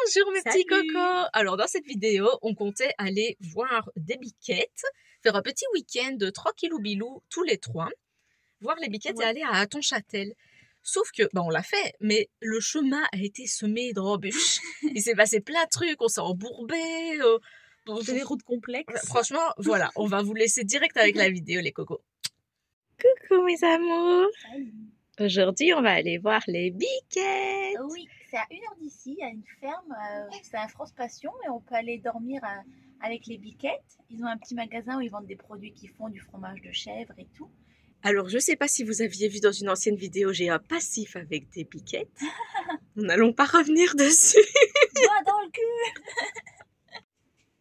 Bonjour mes petits Salut. cocos. Alors dans cette vidéo, on comptait aller voir des biquettes, faire un petit week-end tranquille ou bilou tous les trois, voir les biquettes et aller à Hattonchâtel. Sauf que, on l'a fait, mais le chemin a été semé d'embûches. Il s'est passé plein de trucs, on s'est embourbé. C'est des routes complexes. Franchement, voilà, on va vous laisser direct avec la vidéo les cocos. Coucou mes amours. Salut. Aujourd'hui, on va aller voir les biquettes. Oui, c'est à 1 heure d'ici, il y a une ferme, c'est un France Passion et on peut aller dormir avec les biquettes. Ils ont un petit magasin où ils vendent des produits qui font du fromage de chèvre et tout. Alors, je sais pas si vous aviez vu dans une ancienne vidéo, j'ai un passif avec des biquettes. Nous n'allons pas revenir dessus. Doigt dans le cul.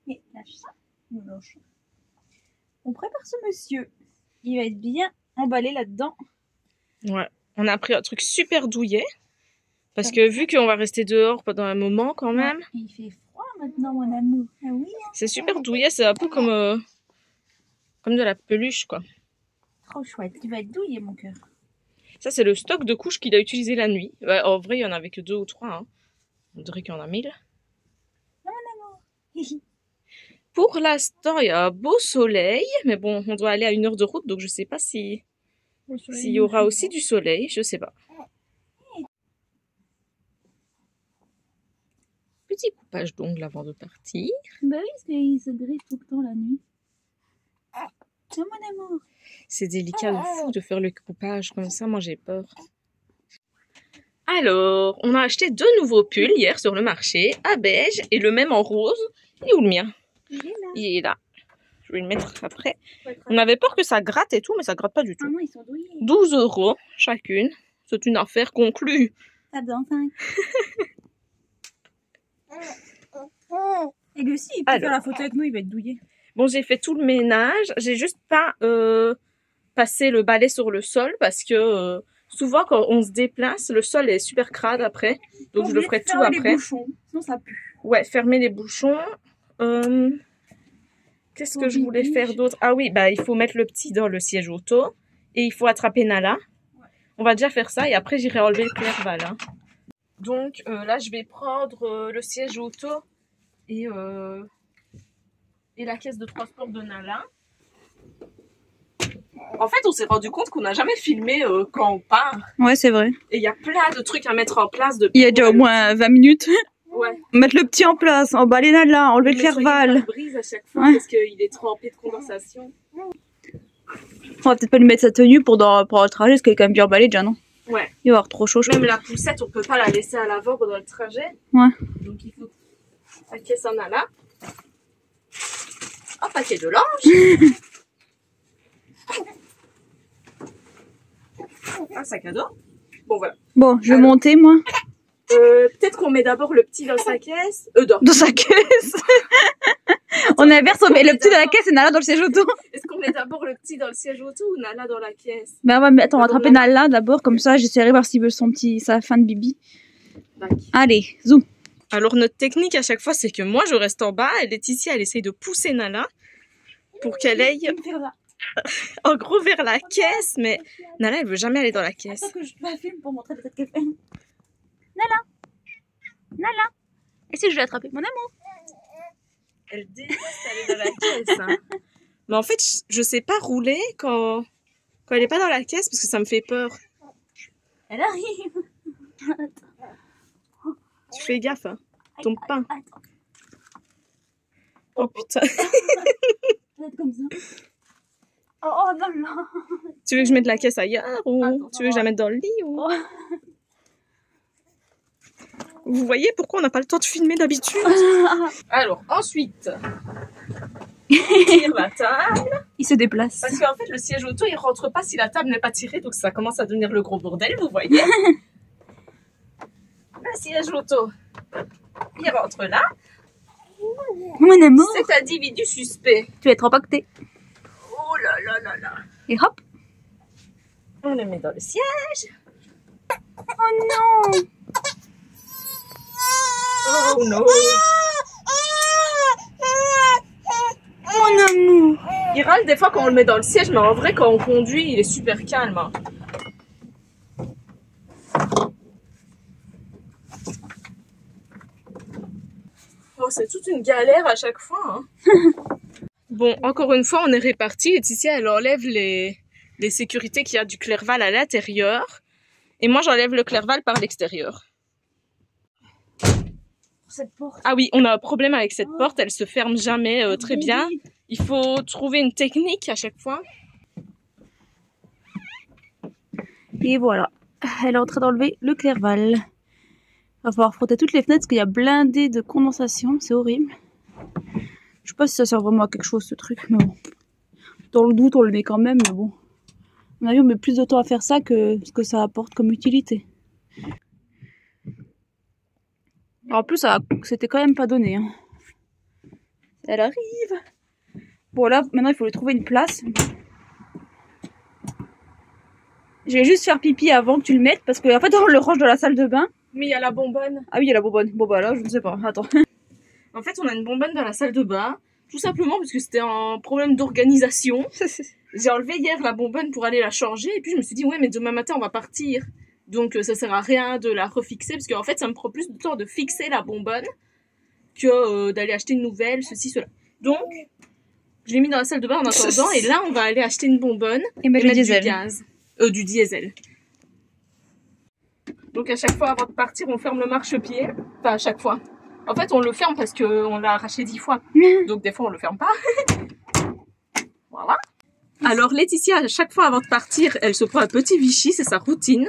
Et lâche ça. Non, lâche. On prépare ce monsieur. Il va être bien emballé là-dedans. Ouais, on a pris un truc super douillet. Parce que vu qu'on va rester dehors pendant un moment quand même, Et il fait froid maintenant, mon amour. Ah oui. c'est super douillet, c'est un peu comme de la peluche quoi. Trop chouette. Tu vas être douillé, mon cœur. Ça c'est le stock de couches qu'il a utilisé la nuit. Ouais, en vrai, il y en avait que 2 ou 3. Hein. On dirait qu'il y en a 1000. Non, mon amour. Pour l'instant, il y a un beau soleil. Mais bon, on doit aller à 1 heure de route, donc je sais pas s'il y aura aussi du soleil. Je sais pas. Petit coupage d'ongles avant de partir. Bah oui, parce qu'il se griffe tout le temps la nuit. Tiens, mon amour. C'est délicat de fou de faire le coupage comme ça, moi j'ai peur. Alors, on a acheté 2 nouveaux pulls hier sur le marché, un beige et le même en rose. Il est où le mien? Il est là. Il est là. Je vais le mettre après. On avait peur que ça gratte et tout, mais ça gratte pas du Ah tout. non, ils sont douillés. 12 € chacune. C'est une affaire conclue. Tape dans 5. Et lui aussi, il peut Alors. faire la photo avec nous, il va être douillé. Bon, j'ai fait tout le ménage. J'ai juste pas passé le balai sur le sol parce que souvent quand on se déplace, le sol est super crade après. Donc je le ferai tout après. Les bouchons, sinon ça pue. Ouais, fermer les bouchons. Qu'est-ce que je voulais faire d'autre? Ah oui, il faut mettre le petit dans le siège auto et il faut attraper Nala. On va déjà faire ça et après j'irai enlever le Clerval. Hein. Donc là, je vais prendre le siège auto et la caisse de transport de Nala. En fait, on s'est rendu compte qu'on n'a jamais filmé quand on part. Ouais, c'est vrai. Et il y a plein de trucs à mettre en place. Il y a déjà au moins 20 minutes. Ouais. Mettre le petit en place, emballer Nala, enlever le Clerval. Brise à chaque fois parce qu'il est trempé de condensation. On va peut-être pas lui mettre sa tenue pour le trajet, parce qu'elle est quand même bien emballée déjà, non? Ouais. Il va avoir trop chaud, je Même trouve. la poussette, on peut pas la laisser à l'avant pendant le trajet. Ouais. Donc il faut la caisse en Nala. Un paquet de linge. Un sac à dos. Bon, voilà. Bon, je vais Alors. monter, moi. Peut-être qu'on met d'abord le petit dans sa caisse. Dans sa caisse. On inverse, on met le petit dans la caisse et Nala dans le siège auto. Est-ce qu'on met d'abord le petit dans le siège auto ou Nala dans la caisse? Ben, on va attraper Nala d'abord, comme ça, j'essaierai de voir s'il veut sa fin de bibi. D'accord. Allez, zoom. Alors notre technique à chaque fois, c'est que moi je reste en bas et Laetitia elle essaye de pousser Nala pour qu'elle aille en gros vers la caisse, mais Nala elle veut jamais aller dans la caisse. Attends que je la filme pour montrer peut-être qu'elle fait. Nala. Et si je l'ai attrapé, mon amour? Elle déteste aller dans la caisse. Hein. Mais en fait, je sais pas rouler quand elle est pas dans la caisse parce que ça me fait peur. Elle arrive. Tu fais gaffe, hein. Tombe pas. Oh putain. Comme ça. Oh non, non. Tu veux que je mette la caisse ailleurs ou tu veux que je la mette dans le lit ou... Vous voyez pourquoi on n'a pas le temps de filmer d'habitude? Alors, ensuite, on tire la table. Il se déplace. Parce qu'en fait, le siège auto, il rentre pas si la table n'est pas tirée. Donc, ça commence à devenir le gros bordel, vous voyez. Le siège auto, il rentre là. Mon amour. Cet individu suspect. Tu vas être impacté. Oh là là là là. Et hop. On le met dans le siège. Oh non. Oh non. Mon amour. Il râle des fois quand on le met dans le siège, mais en vrai, quand on conduit, il est super calme. Hein. Oh, c'est toute une galère à chaque fois. Hein. Bon, encore une fois, on est répartis. Laetitia, elle enlève les sécurités qu'il y a du Clerval à l'intérieur. Et moi, j'enlève le Clerval par l'extérieur. Cette porte. Ah oui, on a un problème avec cette porte. Elle se ferme jamais très bien. Il faut trouver une technique à chaque fois. Et voilà. Elle est en train d'enlever le Clerval. Il va falloir frotter toutes les fenêtres parce qu'il y a blindé de condensation. C'est horrible. Je sais pas si ça sert vraiment à quelque chose ce truc, mais bon. Dans le doute, on le met quand même, mais bon. À mon avis, on met plus de temps à faire ça que ce que ça apporte comme utilité. En plus, c'était quand même pas donné. Hein. Elle arrive. Bon, là, maintenant, il faut lui trouver une place. Je vais juste faire pipi avant que tu le mettes, parce qu'en fait, on le range dans la salle de bain. Mais il y a la bonbonne. Ah oui, il y a la bonbonne. Bon, bah là, je ne sais pas. Attends. En fait, on a une bonbonne dans la salle de bain. Tout simplement parce que c'était un problème d'organisation. J'ai enlevé hier la bonbonne pour aller la changer. Et puis, je me suis dit, ouais, mais demain matin, on va partir. Donc, ça sert à rien de la refixer. Parce qu'en fait, ça me prend plus de temps de fixer la bonbonne que d'aller acheter une nouvelle, ceci, cela. Donc, je l'ai mis dans la salle de bain en attendant. Et là, on va aller acheter une bonbonne et mettre du gaz. Du diesel. Donc, à chaque fois, avant de partir, on ferme le marchepied. Enfin, à chaque fois. En fait, on le ferme parce qu'on l'a arraché 10 fois. Donc, des fois, on le ferme pas. Voilà. Alors, Laetitia, à chaque fois avant de partir, elle se prend un petit Vichy, c'est sa routine.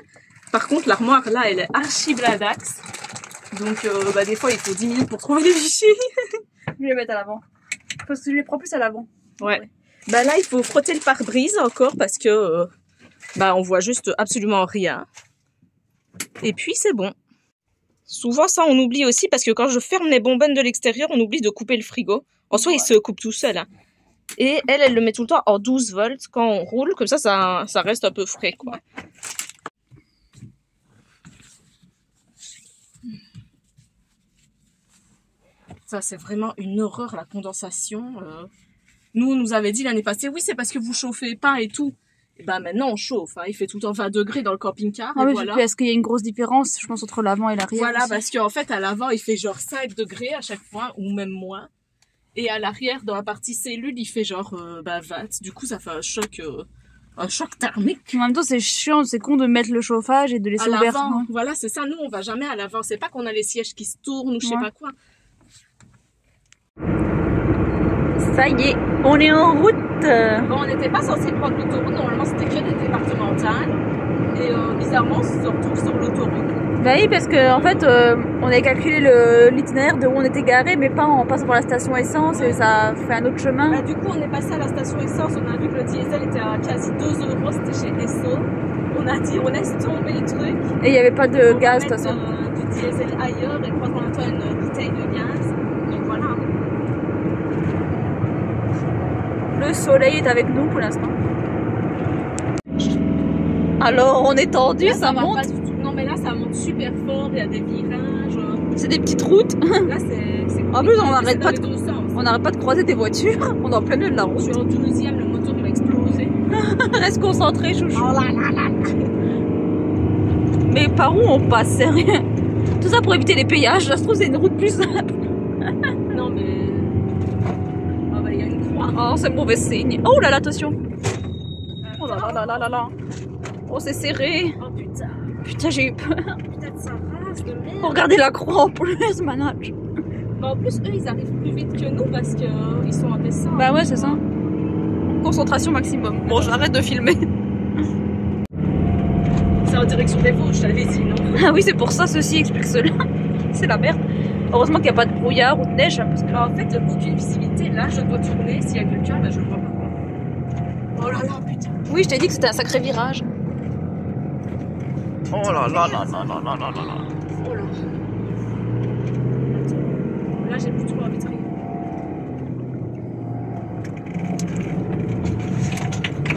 Par contre, l'armoire, là, elle est archi blindax. Donc, des fois, il faut 10 minutes pour trouver les Vichy. Je vais les mettre à l'avant. Parce que je les prends plus à l'avant. Ouais. Bah là, il faut frotter le pare-brise encore parce que, on voit juste absolument rien. Et puis, c'est bon. Souvent, ça, on oublie aussi parce que quand je ferme les bonbonnes de l'extérieur, on oublie de couper le frigo. En soi, il se coupe tout seul. Hein. Et elle le met tout le temps en 12 volts quand on roule. Comme ça reste un peu frais, quoi. Ça, c'est vraiment une horreur, la condensation. Nous, on nous avait dit l'année passée, oui, c'est parce que vous chauffez pas et tout. Et ben maintenant, on chauffe. Hein. Il fait tout le temps 20 degrés dans le camping-car. Ah oui, voilà. Est-ce qu'il y a une grosse différence, je pense, entre l'avant et l'arrière? Voilà, aussi. parce qu'en fait, à l'avant, il fait genre 5 degrés à chaque fois, ou même moins. Et à l'arrière, dans la partie cellule, il fait genre 20. Du coup, ça fait un choc thermique. En même temps, c'est chiant, c'est con de mettre le chauffage et de laisser ouvert. Hein. Voilà, c'est ça. Nous, on va jamais à l'avant. C'est pas qu'on a les sièges qui se tournent ou je sais pas quoi. Ça y est, on est en route. Bon, on n'était pas censé prendre l'autoroute. Normalement, c'était que des départementales. Et bizarrement, on se retrouve sur l'autoroute. Bah oui, parce que en fait, on avait calculé l'itinéraire de où on était garé, mais pas en passant par la station essence, et ça fait un autre chemin. Bah, du coup, on est passé à la station essence. On a vu que le diesel était à quasi 2 €. C'était chez Esso. On a dit, on laisse tomber les trucs. Et il n'y avait pas de gaz, de toute façon. Du diesel ailleurs et prendre en même temps une bouteille de gaz. Donc voilà. Le soleil est avec nous pour l'instant. Alors, on est tendu, là, ça monte. Pas du tout. Non, mais là, ça monte super fort. Il y a des virages. C'est des petites routes. Là, c'est en plus, on n'arrête pas, de croiser des voitures. On est en plein milieu de la route. Je suis en 12e, le moteur il va exploser. Reste concentré, chouchou. Oh là là là. Mais par où on passe, c'est rien. Tout ça pour éviter les péages. Ça se trouve, c'est une route plus simple. Non, mais... Ah bah, il y a une croix. Oh, c'est mauvais signe. Oh là là, attention. Oh là là là là là là. Oh, c'est serré. Oh putain. Putain, j'ai eu peur. Putain de sa race de merde. Oh, regardez la croix en plus, manage. Bah, en plus, eux, ils arrivent plus vite que nous parce qu'ils sont en descente. Bah ouais, c'est ça. Concentration maximum. Bon, j'arrête de filmer. C'est en direction des Vosges, je t'avais dit, non? Ah oui, c'est pour ça, ceci explique cela. C'est la merde. Heureusement qu'il n'y a pas de brouillard ou de neige. Parce que... en fait, aucune visibilité. Là, je dois tourner. S'il y a quelqu'un, bah, je le vois pas. Oh là là, putain. Oui, je t'ai dit que c'était un sacré virage. Oh là là là là là là là là. Oh là. Là, j'ai plus trop envie de rire.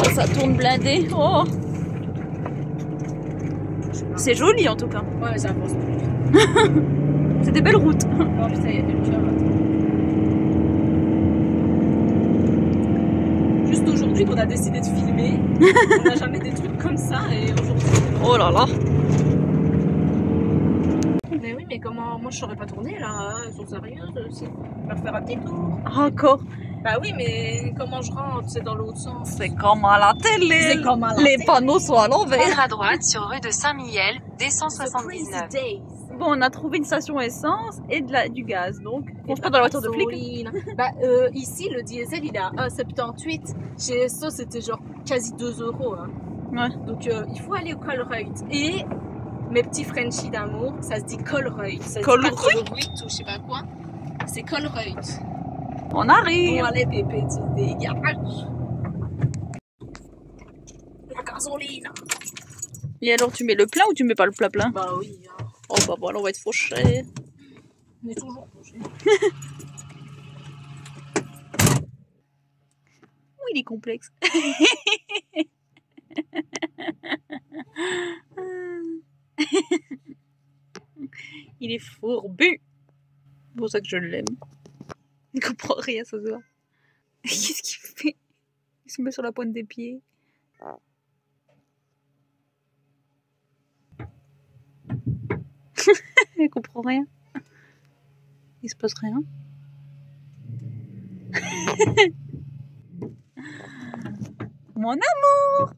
Oh, ça tourne blindé. Oh. C'est joli en tout cas. Ouais, mais ça avance plus. C'est des belles routes. Oh putain, il y a quelqu'un. Juste aujourd'hui qu'on a décidé de filmer. On n'a jamais des trucs comme ça et aujourd'hui. Oh là là. Mais oui, mais comment... Moi, je saurais pas tourner, là. Hein. Elles sont sérieuses aussi. Je vais refaire un petit tour. Encore. Bah oui, mais comment je rentre? C'est dans l'autre sens. C'est comme à la télé. C'est comme à la Les télé. panneaux sont à l'envers. Prendre à droite sur rue de Saint-Mihiel, D179. Bon, on a trouvé une station essence et du gaz, donc on se pas dans la voiture de flic. Bah, ici, le diesel, il est à 1,78. Chez SO, c'était genre quasi 2 €. Hein. Ouais. Donc, il faut aller au Colruyt. Et mes petits Frenchies d'amour, ça se dit Colruyt. Ça se dit pas Colruyt ou je sais pas quoi. C'est Colruyt. On arrive. Bon, allez, bébé, tu dégages. La gasoline. Et alors, tu mets le plein ou tu mets pas le plat plein? Bah oui. Hein. Oh bah voilà, on va être fauché. On est toujours fauché. Oui, il est complexe. Il est fourbu. C'est pour ça que je l'aime. Il comprend rien ce soir. Qu'est-ce qu'il fait? Il se met sur la pointe des pieds. Il comprend rien. Il se passe rien. Mon amour!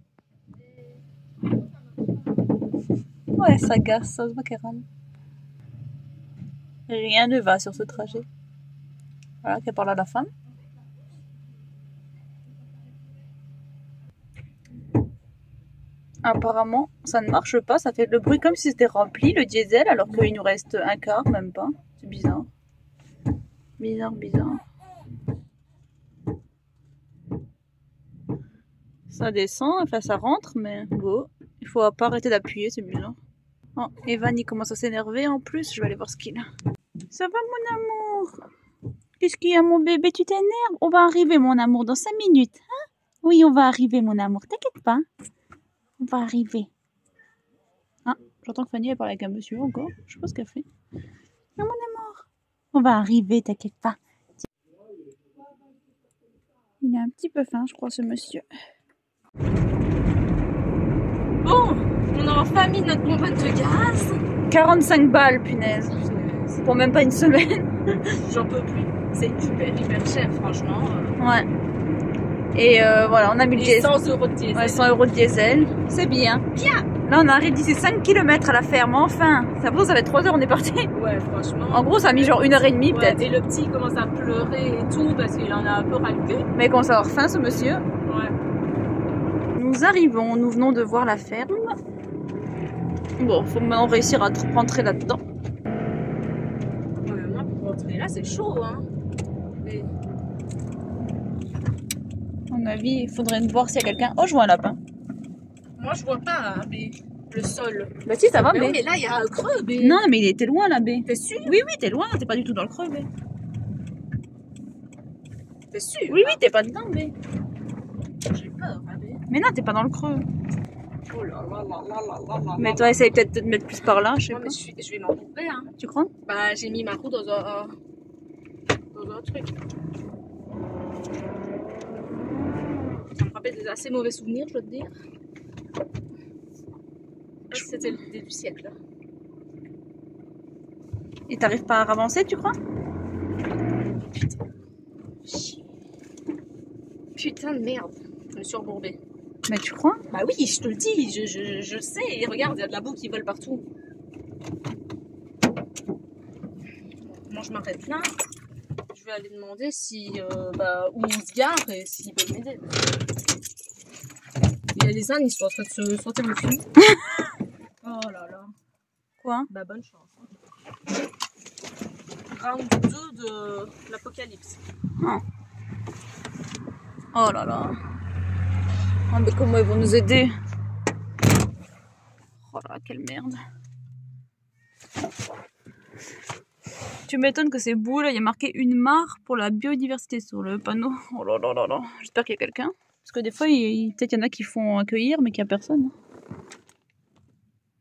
Ouais, ça gasse, ça se voit qu'elle râle. Rien ne va sur ce trajet. Voilà, qu'elle parle à la femme. Apparemment, ça ne marche pas. Ça fait le bruit comme si c'était rempli, le diesel, alors qu'il nous reste un quart, même pas. C'est bizarre. Bizarre, bizarre. Ça descend, enfin ça rentre, mais bon, il faut pas arrêter d'appuyer, c'est bizarre. Oh, Evan, il commence à s'énerver en plus. Je vais aller voir ce qu'il a. Ça va, mon amour? Qu'est-ce qu'il y a, mon bébé? Tu t'énerves? On va arriver, mon amour, dans 5 minutes. Hein? Oui, on va arriver, mon amour. T'inquiète pas. On va arriver. Ah, j'entends que Fanny elle parle avec un monsieur encore. Je sais pas ce qu'elle fait. Non, mon amour. On va arriver, t'inquiète pas. Il a un petit peu faim, je crois, ce monsieur. Bon, on a enfin mis notre bonbonne de gaz. 45 balles, punaise. Pour même pas une semaine. J'en peux plus. C'est hyper cher, franchement. Ouais. Et voilà, on a mis le diesel. 100 € de diesel. Ouais, 100 € de diesel. C'est bien. Bien. Là, on arrive d'ici 5 km à la ferme, enfin. Ça va être 3 heures, on est parti. Ouais, franchement. En gros, ça a mis genre 1h30 ouais, peut-être. Et le petit commence à pleurer et tout parce qu'il en a un peu ras le cul. Mais il commence à avoir faim, ce monsieur. Ouais. Nous arrivons, nous venons de voir la ferme. Bon, faut maintenant réussir à rentrer là-dedans. Ouais, moi, pour rentrer là, c'est chaud, hein. Mais... À mon avis, il faudrait voir s'il y a quelqu'un. Oh, je vois un lapin. Moi, je vois pas, hein, mais le sol. Bah si, ça va, Mais, mais... oui, mais là, il y a un creux, mais... Non, mais il était loin, là, B. T'es sûr? Oui, oui, t'es loin, t'es pas du tout dans le creux, B. T'es sûr? Oui, oui, t'es pas dedans, B. J'ai peur, hein, mais... Mais non, t'es pas dans le creux. Oh là là là là là là là. Mais toi, essaye peut-être de te mettre plus par là, je sais Non, pas. mais je vais m'embourber, hein. Tu crois? Bah, j'ai mis ma roue dans un truc. Ça me rappelle des assez mauvais souvenirs, je dois te dire. C'était le début du siècle. Et t'arrives pas à avancer, tu crois? Putain. Putain de merde. Je me suis embourbée. Mais tu crois? Bah oui, je te le dis, je sais. Et regarde, il y a de la boue qui vole partout. Moi, je m'arrête là. Je vais aller demander si, où on se gare et s'ils peuvent m'aider. Il y a les ânes, ils sont en train de se sortir le film. Oh là là. Quoi? Bah, bonne chance. Round 2 de l'apocalypse. Oh. Oh là là. Oh, mais comment ils vont nous aider? Oh là, quelle merde. Tu m'étonnes que ces bouts là, il y a marqué une mare pour la biodiversité sur le panneau. Oh là là là là. J'espère qu'il y a quelqu'un. Parce que des fois, peut-être il y en a qui font accueillir, mais qu'il n'y a personne.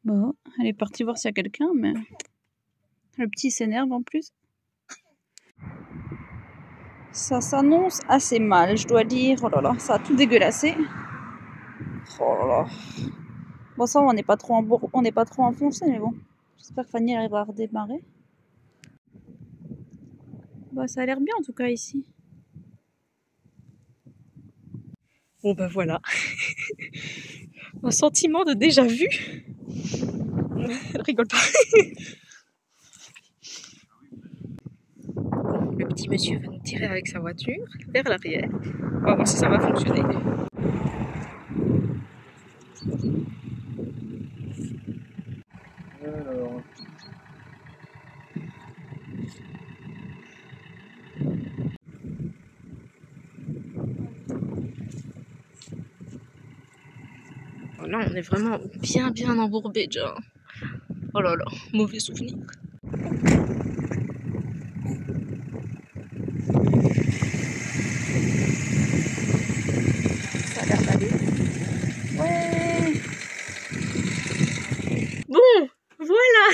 Bon, elle est partie voir s'il y a quelqu'un, mais le petit s'énerve en plus. Ça s'annonce assez mal, je dois dire. Oh là là, ça a tout dégueulassé. Oh là là. Bon, ça, on n'est pas trop enfoncé, mais bon. J'espère que Fanny arrivera à redémarrer. Bah, ça a l'air bien en tout cas ici. Bon ben voilà. Un sentiment de déjà vu. Elle rigole pas. Le petit monsieur va nous tirer avec sa voiture vers l'arrière. On va voir si ça va fonctionner. Alors. Oh là, on est vraiment bien embourbé déjà. Oh là là, mauvais souvenir. Ça a l'air d'aller. Ouais. Bon, voilà.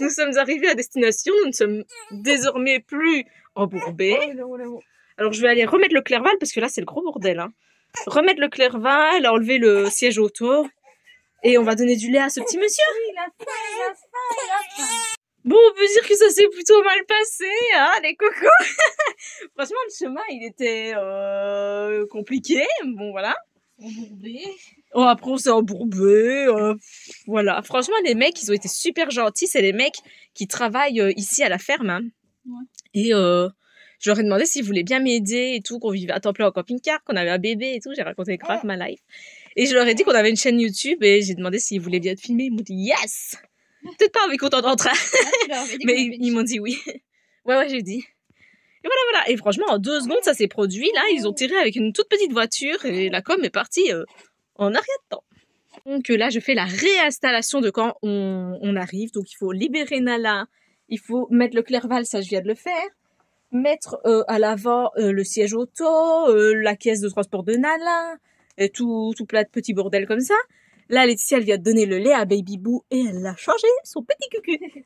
Nous sommes arrivés à destination. Nous ne sommes désormais plus embourbés. Alors je vais aller remettre le Clerval parce que là c'est le gros bordel. Hein. Remettre le Clerval, enlever le siège auto et on va donner du lait à ce petit monsieur. Il a faim. Bon, on peut dire que ça s'est plutôt mal passé, hein, les cocos. Franchement, le chemin, il était compliqué. Bon, voilà. Embourbé. Oh, après, on s'est embourbé. Voilà. Franchement, les mecs, ils ont été super gentils. C'est les mecs qui travaillent ici à la ferme. Hein. Ouais. Et je leur ai demandé s'ils voulaient bien m'aider et tout, qu'on vivait à temps plein en camping-car, qu'on avait un bébé et tout. J'ai raconté grave ma life. Et je leur ai dit qu'on avait une chaîne YouTube et j'ai demandé s'ils voulaient bien être filmés. Ils m'ont dit yes. Peut-être pas avec autant d'entrain. Mais ils m'ont dit oui. Ouais, j'ai dit. Et voilà. Et franchement, en 2 secondes, ça s'est produit. Là, ils ont tiré avec une toute petite voiture et la com est partie en arrière de temps. Donc là, je fais la réinstallation de quand on arrive. Donc il faut libérer Nala. Il faut mettre le Clerval, ça je viens de le faire. Mettre à l'avant le siège auto, la caisse de transport de Nala, et tout plein de petits bordels comme ça. Là, Laetitia, elle vient de donner le lait à Baby Boo et elle a changé son petit cucu.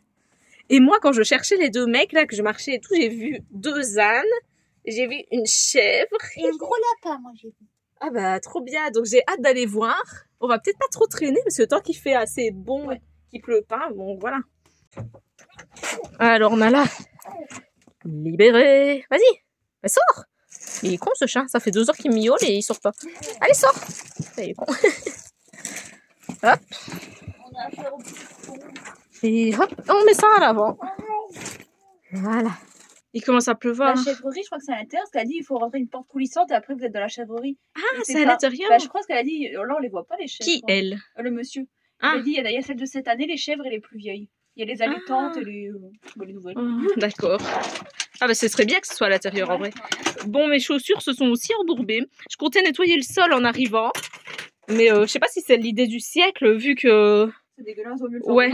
Et moi, quand je cherchais les 2 mecs, là, que je marchais et tout, j'ai vu 2 ânes, j'ai vu une chèvre. Et un gros lapin, moi j'ai vu. Ah bah, trop bien. Donc, j'ai hâte d'aller voir. On va peut-être pas trop traîner parce que le temps qu'il fait assez bon, qu'il pleut pas, bon, voilà. Alors, on a là. Libéré. Vas-y. Mais sors. Il est con, ce chat. Ça fait 2 heures qu'il miaule et il sort pas. Allez, sors. Il est con. Hop. Et hop, on met ça à l'avant. Voilà. Il commence à pleuvoir. La chèvrerie, je crois que c'est à l'intérieur, parce qu'elle a dit il faut rentrer une porte coulissante et après vous êtes dans la chèvrerie. Ah, Et c'est à pas- l'intérieur. Bah, je crois qu'elle a dit, là on les voit pas les chèvres. Qui, elle? Le monsieur. Ah. Elle a dit il y a celle de cette année, les chèvres et les plus vieilles. Il y a les allaitantes et les nouvelles. Oh, d'accord. Ah bah ce serait bien que ce soit à l'intérieur en vrai. Bon, mes chaussures se sont aussi embourbées. Je comptais nettoyer le sol en arrivant. Mais je sais pas si c'est l'idée du siècle vu que... C'est dégueulasse, au mieux le faire. Ouais.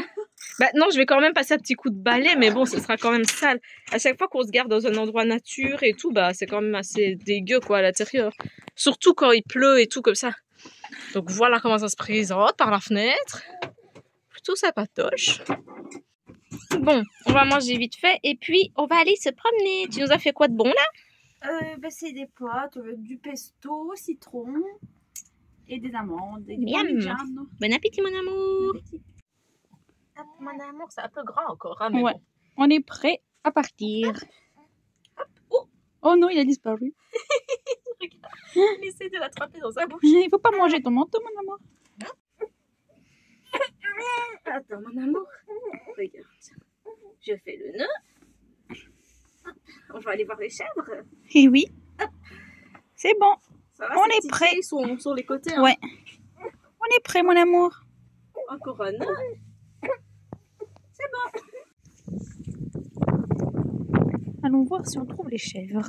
Bah non, je vais quand même passer un petit coup de balai, mais bon, ce sera quand même sale. À chaque fois qu'on se garde dans un endroit nature et tout, bah c'est quand même assez dégueu quoi à l'intérieur. Surtout quand il pleut et tout comme ça. Donc voilà comment ça se présente par la fenêtre. Plutôt sympatoche. Bon, on va manger vite fait et puis on va aller se promener. Tu nous as fait quoi de bon là? Bah, c'est des pâtes, du pesto, citron et des amandes. Et du Miam. parmigiano. Bon appétit mon amour. Hop, mon amour, c'est un peu grand encore. Hein, mais Ouais. bon. On est prêt à partir. Oh non, il a disparu. Regarde, il essaie de l'attraper dans sa bouche. Il faut pas manger ton manteau, mon amour. Attends, mon amour. Regarde. Je fais le nœud. Hop, on va aller voir les chèvres. Et oui. C'est bon. Ça va, On ces est petits prêt. pieds, ils sont sur les côtés. Hein. Ouais. On est prêt, mon amour. Encore un nœud. C'est bon. Allons voir si on trouve les chèvres.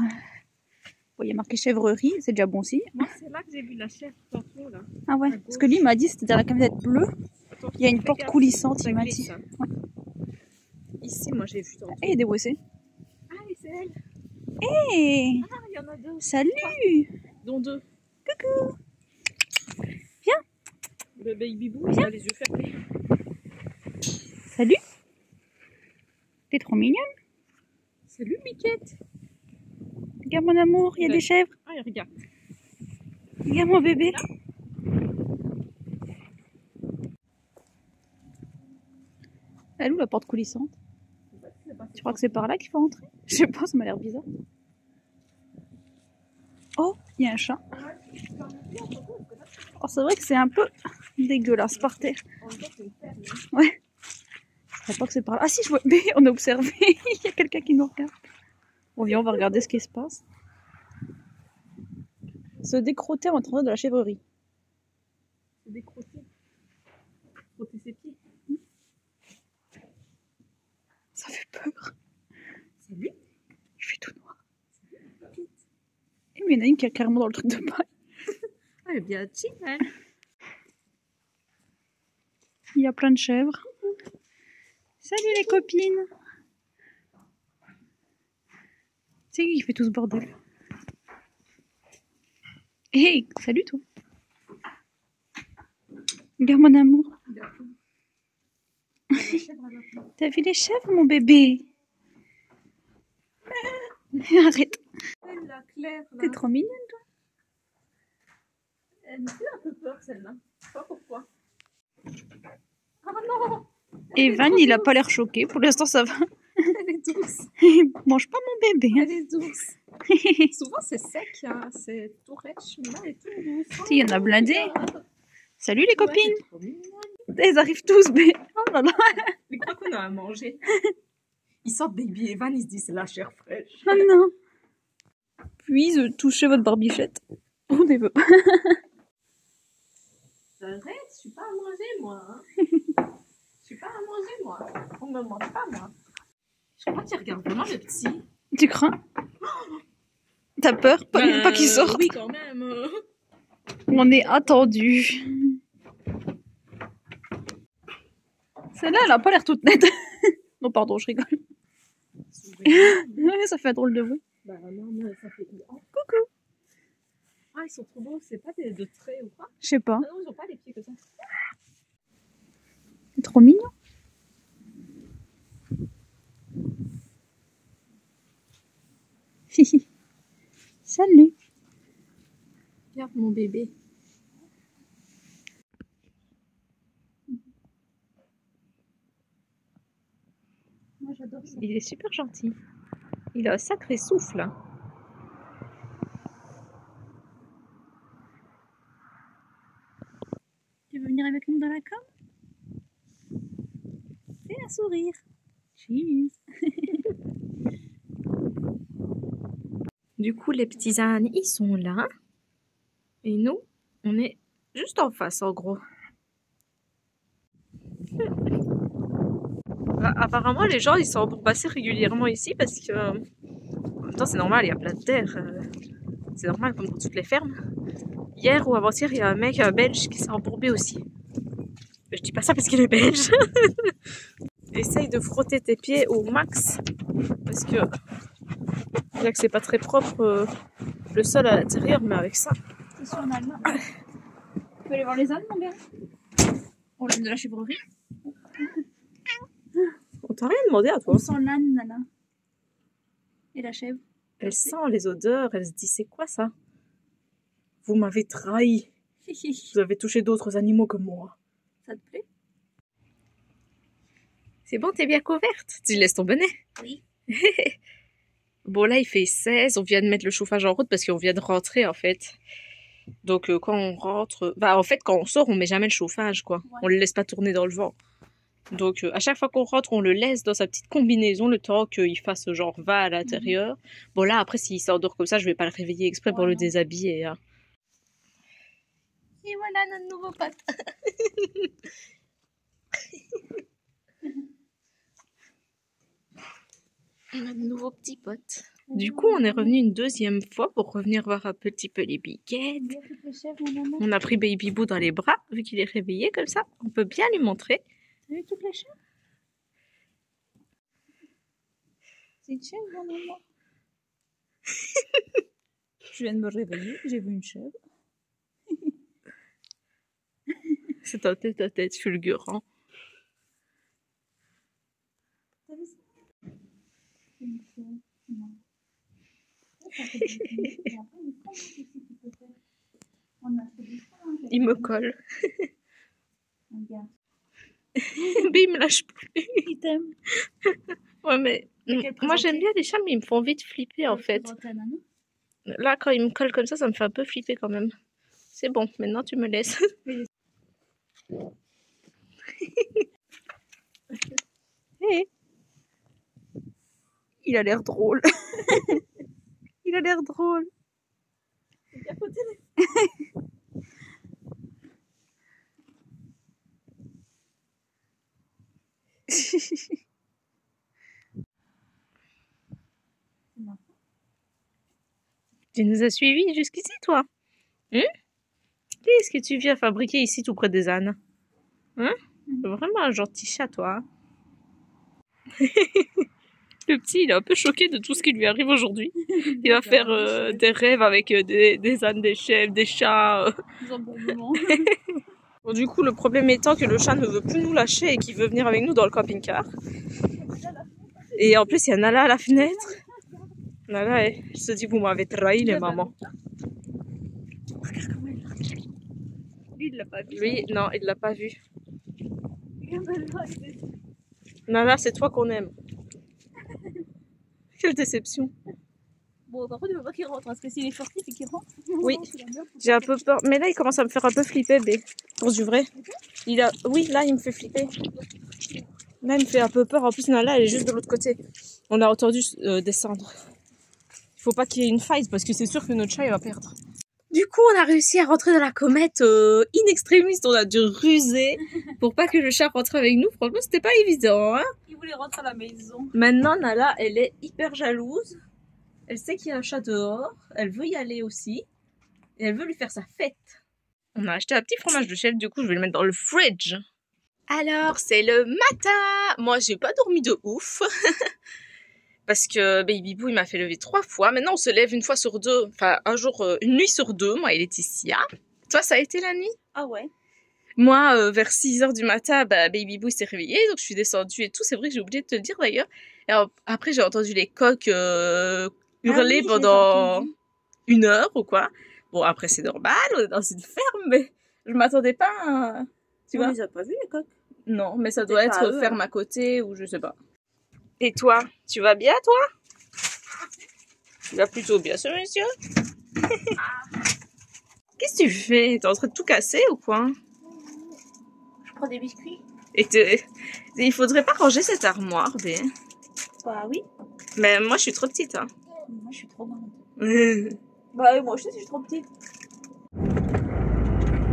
Bon, il y a marqué chèvrerie, c'est déjà bon aussi. Moi, c'est là que j'ai vu la chèvre tantôt, là. Ah ouais. Parce que lui m'a dit c'était dans la camisette bleue. Attends, Il y a une fais porte gaffe, coulissante, ça il m'a glisse, dit. hein. Ouais. Ici, moi, j'ai vu tantôt. Ah, il y a des WC. Ah, oui, c'est elle. Hé, Ah, il y en a 2. salut. Dont 2. Coucou. Viens. Le baby boo, il a les yeux fermés. Salut. T'es trop mignonne. Salut, Biquette. Regarde mon amour, il y a Ouais. des chèvres. Ah, regarde. Regarde mon bébé. Elle est où la porte coulissante? Tu crois que c'est par là qu'il faut rentrer? Je sais pas, ça m'a l'air bizarre. Oh, il y a un chat. Oh, c'est vrai que c'est un peu dégueulasse par terre. Ouais. Je crois pas que c'est par là. Ah si, je vois. Mais on a observé. Il y a quelqu'un qui nous regarde. Bon, viens, on va regarder ce qui se passe. Se décrotter en entrant de la chèvrerie. Se décrotter. Frotter ses pieds. Ça fait peur. Salut. Il fait tout noir. Et mais il y en a une qui est carrément dans le truc de paille. Ah, elle est bien chill, hein. Il y a plein de chèvres. Salut les copines. C'est qui fait tout ce bordel? Hé, salut toi. Regarde mon amour. T'as vu les chèvres, mon bébé? Arrête. La Claire, là. T'es trop mignonne, toi. Elle me fait un peu peur, celle-là. Je sais pas pourquoi. Oh non! Evan, il a pas l'air choqué. Pour l'instant, ça va. Elle est douce. Mange pas mon bébé. Elle est douce. Souvent, c'est sec, hein. C'est tout rêche. Mais là, elle est toute douce. Il y en a blindé. Salut les Ouais, copines. c'est trop mignon. Ils arrivent tous, mais... Oh là là. Mais quoi qu'on a à manger? Ils sortent Baby Evan, ils se disent c'est la chair fraîche. Oh non. Puis, touchez votre barbichette. On ne veut pas. Arrête, je suis pas à manger, moi. Hein. Je suis pas à manger, moi. On me mange pas, moi. Je crois qu'il regarde vraiment le petit. Tu crains? T'as peur? Pas qu'il sorte. Oui, quand même. On est attendu. Celle-là, elle a pas l'air toute nette. Non, pardon, je rigole. Ouais, ça fait un drôle de bruit. Bah non, mais ça fait... Oh, Coucou. ah, ils sont trop beaux. C'est pas de traits ou quoi? Je sais pas. Ah non, ils ont pas les pieds comme ça. C'est trop mignon. Salut. Regarde mon bébé. Moi, j'adore ça. Il est super gentil. Il a un sacré souffle. Hein. Tu veux venir avec nous dans la com? Fais un sourire. Cheese. Du coup, les petits ânes, ils sont là. Et nous, on est juste en face, en gros. Apparemment, les gens, ils sont pour passer régulièrement ici parce que... en même temps, c'est normal, il y a plein de terre. C'est normal, comme dans toutes les fermes. Hier ou avant-hier, il y a un mec, un belge, qui s'est embourbé aussi. Je dis pas ça parce qu'il est belge. Essaye de frotter tes pieds au max. Parce que... bien que c'est pas très propre le sol à l'intérieur, mais avec ça... C'est sur un âne. Tu peux aller voir les ânes, mon gars? On l'aime de la chèvrerie. On t'a rien demandé à toi. On sent l'âne, Nana. Et la chèvre. Elle sent les odeurs, elle se dit c'est quoi ça? Vous m'avez trahi. Vous avez touché d'autres animaux que moi. Ça te plaît? C'est bon, t'es bien couverte. Tu laisses ton bonnet? Oui. Bon, là, il fait 16. On vient de mettre le chauffage en route parce qu'on vient de rentrer, en fait. Donc, quand on rentre... Bah, en fait, quand on sort, on met jamais le chauffage, quoi. Ouais. On le laisse pas tourner dans le vent. Donc, à chaque fois qu'on rentre, on le laisse dans sa petite combinaison le temps qu'il fasse genre va à l'intérieur. Bon, là, après, s'il s'endort comme ça, je vais pas le réveiller exprès pour le déshabiller. Hein. Et voilà notre nouveau pote. Notre nouveau petit pote. Du coup, on est revenu une deuxième fois pour revenir voir un petit peu les biquettes. On a pris Baby Boo dans les bras, vu qu'il est réveillé comme ça. On peut bien lui montrer. T'as vu toutes les chèvres? C'est une chèvre, mon maman. Je viens de me réveiller, j'ai vu une chèvre. C'est un tête-à-tête fulgurant. T'as vu ça? Une chèvre. Non. Il me colle. Regarde. Mais il me lâche plus. Il t'aime. Ouais, mais moi j'aime bien les chats, mais ils me font vite flipper en fait. Là, quand ils me collent comme ça me fait un peu flipper quand même. C'est bon, maintenant tu me laisses. Hey. Il a l'air drôle. Il a l'air drôle. Tu nous as suivis jusqu'ici, toi? Qu'est-ce que tu viens fabriquer ici tout près des ânes? Vraiment un gentil chat, toi. Le petit, il est un peu choqué de tout ce qui lui arrive aujourd'hui. Il va faire des rêves avec des ânes, des chèvres, des chats. Bon, du coup, le problème étant que le chat ne veut plus nous lâcher et qu'il veut venir avec nous dans le camping-car. Et en plus, il y a Nala à la fenêtre. Nala, elle se dit, vous m'avez trahi, les mamans. Regarde comment il l'a regardé. Lui, il l'a pas vu. Lui, non, il l'a pas vu. Nala, c'est toi qu'on aime. Quelle déception. Bon, par contre, il veut pas qu'il rentre, parce que s'il est furtif et qu'il rentre... Oui, j'ai un peu peur. Mais là, il commence à me faire un peu flipper, B. Pour du vrai. Oui, là, il me fait flipper. Là, il me fait un peu peur. En plus, Nala, elle est juste de l'autre côté. On a entendu descendre. Il faut pas qu'il y ait une faille, parce que c'est sûr que notre chat, il va perdre. Du coup, on a réussi à rentrer dans la comète in extremis. On a dû ruser pour pas que le chat rentre avec nous. Franchement, c'était pas évident, hein. Il voulait rentrer à la maison. Maintenant, Nala, elle est hyper jalouse. Elle sait qu'il y a un chat dehors. Elle veut y aller aussi. Et elle veut lui faire sa fête. On a acheté un petit fromage de chèvre. Du coup, je vais le mettre dans le fridge. Alors, c'est le matin. Moi, j'ai pas dormi de ouf. Parce que Baby Boo, il m'a fait lever 3 fois. Maintenant, on se lève une fois sur 2. Enfin, un jour, une nuit sur 2. Moi et Laetitia. Toi, ça a été la nuit? Ah ouais. Moi, vers 6h du matin, Baby Boo s'est réveillé. Donc, je suis descendue et tout. C'est vrai que j'ai oublié de te le dire d'ailleurs. Et après, j'ai entendu les coqs hurler pendant 1 heure ou quoi. Bon, après, c'est normal. On est dans une ferme. Mais je m'attendais pas à... Tu vois? On les a pas vus, les coqs. Non, mais ça doit être eux, ferme à côté ou je sais pas. Et toi, tu vas bien, toi? Tu vas plutôt bien, ce monsieur? Qu'est-ce que tu fais? T'es en train de tout casser ou quoi? Je prends des biscuits. Et il faudrait pas ranger cette armoire, B. Bah oui. Mais moi, je suis trop petite, hein. Moi, je suis trop grande. Bah moi, je sais si je suis trop petite.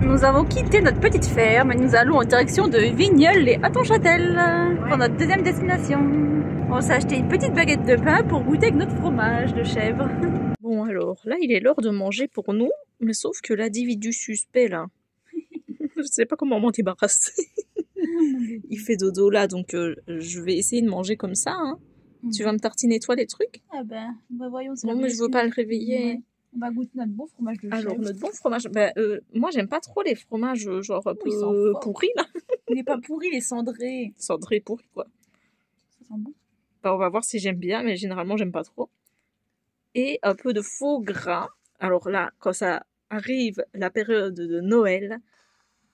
Nous avons quitté notre petite ferme et nous allons en direction de Vigneulles et Hattonchâtel pour notre deuxième destination. On s'est acheté une petite baguette de pain pour goûter avec notre fromage de chèvre. Bon alors, là il est l'heure de manger pour nous, mais sauf que l'individu suspect là, je sais pas comment m'en débarrasser. Il fait dodo là, donc je vais essayer de manger comme ça. Hein. Tu vas me tartiner toi les trucs? Ah ben, voyons. Non mais je veux pas le réveiller. Ouais. On va goûter notre bon fromage de chèvre. Alors notre bon fromage, moi j'aime pas trop les fromages genre un peu pourris là. Il est pas pourri, il est cendré. Cendré pourri quoi. Ça sent bon. On va voir si j'aime bien, mais généralement j'aime pas trop. Et un peu de faux gras. Alors là, quand ça arrive la période de Noël,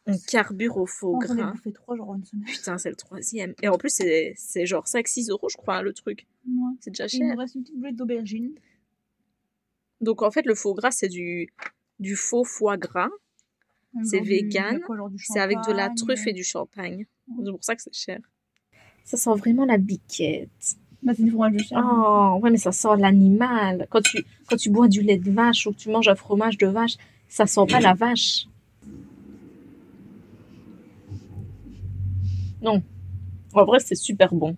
on carbure au faux gras. On a bouffé 3 jours en une semaine. Putain, c'est le 3e. Et en plus, c'est genre 5-6 euros, je crois, hein, le truc. Ouais. C'est déjà Il nous cher. reste une petite boulette d'aubergine. Donc en fait, le faux gras, c'est du faux foie gras. C'est vegan. C'est avec de la truffe et du champagne. C'est pour ça que c'est cher. Ça sent vraiment la biquette. Bah, c'est du fromage de chèvre. Oh, ouais, mais ça sent l'animal. Quand tu bois du lait de vache ou que tu manges un fromage de vache, ça sent pas la vache. Non. En vrai, c'est super bon.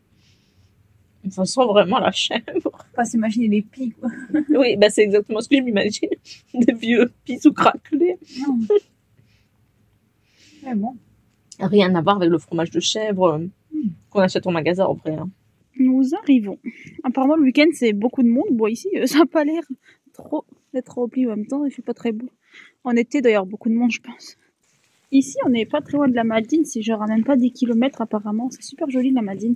Ça sent vraiment la chèvre. Faut pas s'imaginer les pis, quoi. Oui, bah c'est exactement ce que je m'imagine. Des vieux pis sous craquelés. Mais bon. Rien à voir avec le fromage de chèvre qu'on achète au magasin, en vrai. Hein. Nous arrivons. Apparemment, le week-end, c'est beaucoup de monde. Bon, ici, ça n'a pas l'air d'être rempli en même temps. Il fait pas très beau. En été, d'ailleurs, beaucoup de monde, je pense. Ici, on n'est pas très loin de la Madine. C'est genre à même pas 10 km, apparemment. C'est super joli, la Madine.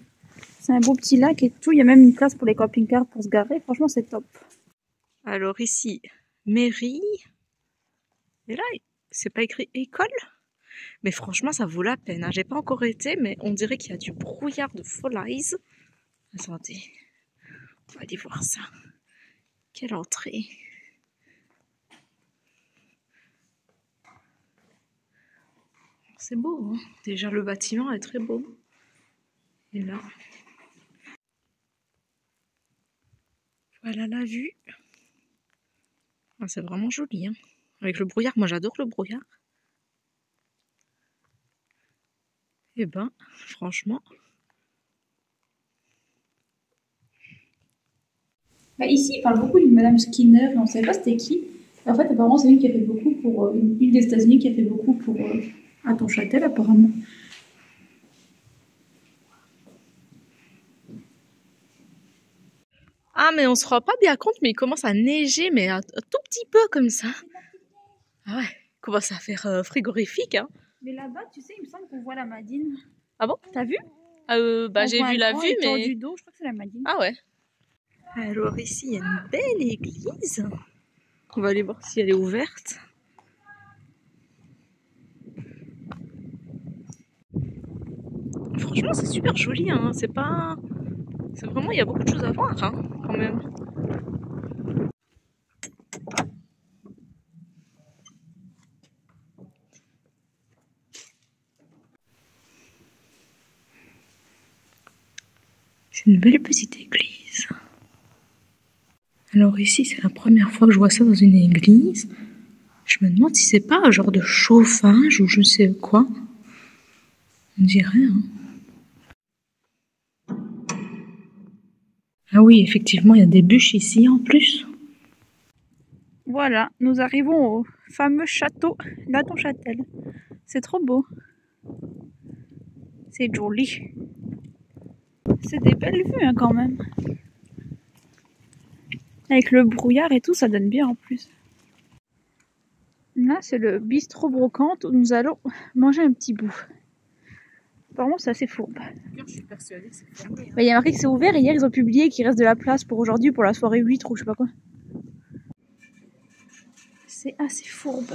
C'est un beau petit lac et tout. Il y a même une place pour les camping-cars pour se garer. Franchement, c'est top. Alors ici, mairie. Et là, c'est pas écrit école. Mais franchement, ça vaut la peine. Hein. J'ai pas encore été, mais on dirait qu'il y a du brouillard de folie. Attendez, on va aller voir ça. Quelle entrée! C'est beau, hein. Déjà le bâtiment est très beau. Et là, voilà la vue. Ah, c'est vraiment joli, hein. Avec le brouillard, moi j'adore le brouillard. Et ben, franchement. Bah ici, il parle beaucoup d'une Madame Skinner, mais on ne savait pas c'était qui. Et en fait, apparemment, c'est une qui a fait beaucoup pour. Une des États-Unis qui a fait beaucoup pour Hattonchâtel, apparemment. Ah, mais on se rend pas bien compte, mais il commence à neiger, mais un tout petit peu comme ça. Ah ouais, il commence à faire frigorifique, hein. Mais là-bas, tu sais, il me semble qu'on voit la Madine. Ah bon? T'as vu? Bah j'ai vu la vue, mais... du dos, je crois que c'est la Madine. Ah ouais. Alors ici, il y a une belle église. On va aller voir si elle est ouverte. Franchement, c'est super joli, hein. C'est pas... C'est vraiment, il y a beaucoup de choses à voir, hein, quand même. C'est une belle petite église. Alors ici, c'est la première fois que je vois ça dans une église. Je me demande si c'est pas un genre de chauffage ou je sais quoi. On dirait, hein. Ah oui, effectivement, il y a des bûches ici en plus. Voilà, nous arrivons au fameux château d'Hattonchâtel. C'est trop beau. C'est joli. C'est des belles vues, hein, quand même. Avec le brouillard et tout, ça donne bien en plus. Là, c'est le bistrot brocante où nous allons manger un petit bout. Apparemment, c'est assez fourbe. Je suis persuadée que c'est fermé. Bah, y a marqué que c'est ouvert et hier, ils ont publié qu'il reste de la place pour aujourd'hui, pour la soirée 8 ou je sais pas quoi. C'est assez fourbe.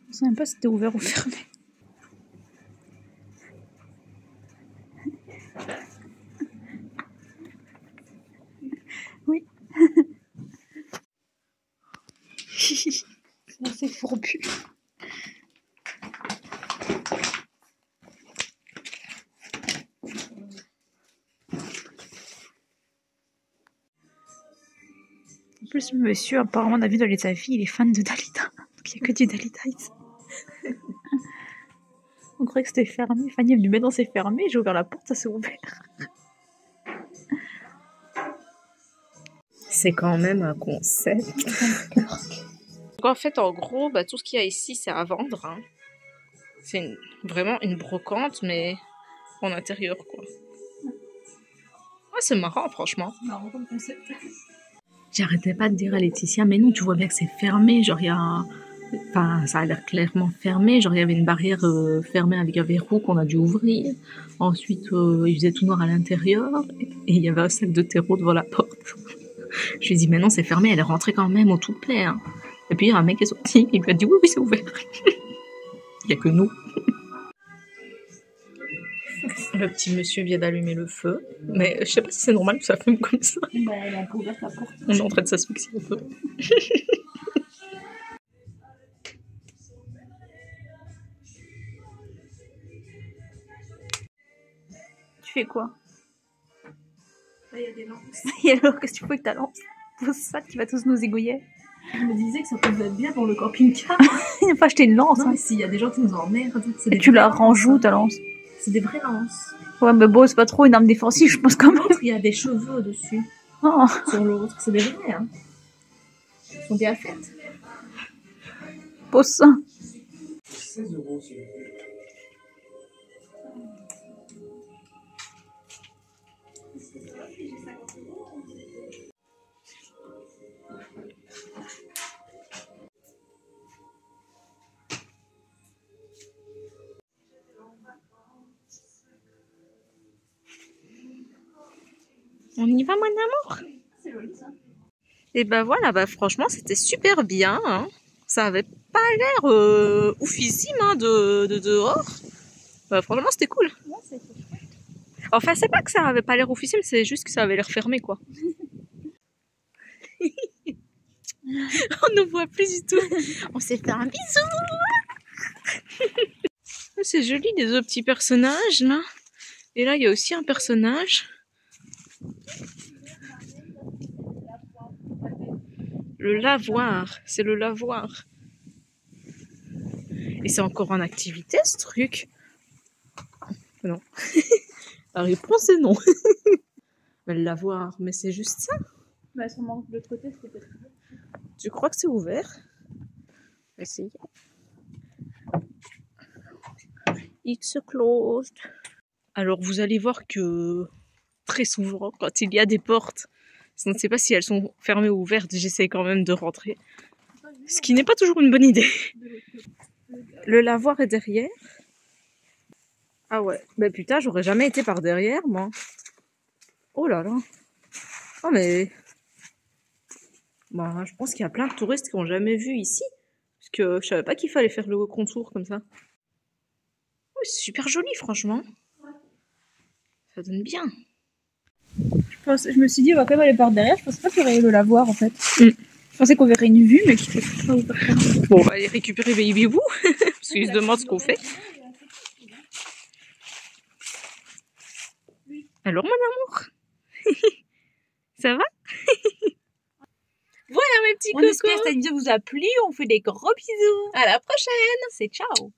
Je sais même pas si c'était ouvert ou fermé. Oui. C'est assez fourbu. En plus, le monsieur, apparemment, on a vu dans les avis, il est fan de Dalida. Donc il n'y a que du Dalida ici. On croyait que c'était fermé. Fanny est venue mettre dans c'est fermé. J'ai ouvert la porte, ça s'est ouvert. C'est quand même un concept. Donc en fait, en gros, bah, tout ce qu'il y a ici, c'est à vendre. Hein. C'est vraiment une brocante, mais en intérieur, quoi. Ouais, c'est marrant, franchement. Marrant comme concept. J'arrêtais pas de dire à Laetitia, mais non, tu vois bien que c'est fermé. Genre, il y a... Enfin, ça a l'air clairement fermé. Genre, il y avait une barrière fermée avec un verrou qu'on a dû ouvrir. Ensuite, il faisait tout noir à l'intérieur. Et il y avait un sac de terreau devant la porte. Je lui ai dit, mais non, c'est fermé. Elle est rentrée quand même au tout plein. Hein. Et puis, il y a un mec qui est sorti. Il lui a dit, oui, oui, c'est ouvert. Il n'y a que nous. Le petit monsieur vient d'allumer le feu. Mais je sais pas si c'est normal que ça fume comme ça. Bah, elle a un peu ouvert la porte. On est en train de s'asphyxier un peu. Tu fais quoi? Là, il y a des lances. Et alors, qu'est-ce que tu fais avec ta lance? Pose ça, tu vas tous nous égouiller. Je me disais que ça pouvait être bien pour le camping-car. Il n'a pas acheté une lance. Non, Hein. mais s'il y a des gens qui nous emmerdent, Et tu la ranges où, ta lance? C'est des vraies lances. Ouais, mais bon, c'est pas trop une arme défensive, je pense quand même. Il y a des cheveux dessus. Oh. Sur l'autre. C'est des vraies, hein. Elles sont bien faites. Pose ça. 16 €, s'il vous plaît. On y va, mon amour? C'est joli ça. Et ben voilà, bah franchement, c'était super bien. Hein. Ça avait pas l'air oufissime hein, de dehors. Franchement, c'était cool. Ouais, c'était chouette. Enfin, c'est pas que ça avait pas l'air oufissime, c'est juste que ça avait l'air fermé, quoi. On ne voit plus du tout. On s'est fait un bisou. C'est joli, les deux petits personnages, là. Et là, il y a aussi un personnage. Le lavoir. C'est le lavoir. Et c'est encore en activité, ce truc. Non. La réponse est non. Le lavoir, mais c'est juste ça. Bah, sûrement de l'autre côté, c'était peut-être. Tu crois que c'est ouvert? Essayez. It's closed. Alors vous allez voir que très souvent, quand il y a des portes, je ne sais pas si elles sont fermées ou ouvertes, j'essaie quand même de rentrer. Ce qui n'est pas toujours une bonne idée. Le lavoir est derrière. Ah ouais, bah putain, j'aurais jamais été par derrière, moi. Oh là là. Oh mais... Bah, je pense qu'il y a plein de touristes qui n'ont jamais vu ici. Parce que je savais pas qu'il fallait faire le contour comme ça. Oh, c'est super joli, franchement. Ça donne bien. Je me suis dit, on va quand même aller par derrière. Je pensais pas qu'il y aurait le lavoir en fait. Je pensais qu'on verrait une vue, mais je sais pas où. Bon, on va aller récupérer Baby Boo. Parce qu'il se demande ce qu'on fait. Alors, mon amour. Ça va? Voilà mes petits cocos. On espère que cette vidéo vous a plu. On fait des gros bisous. À la prochaine. C'est ciao.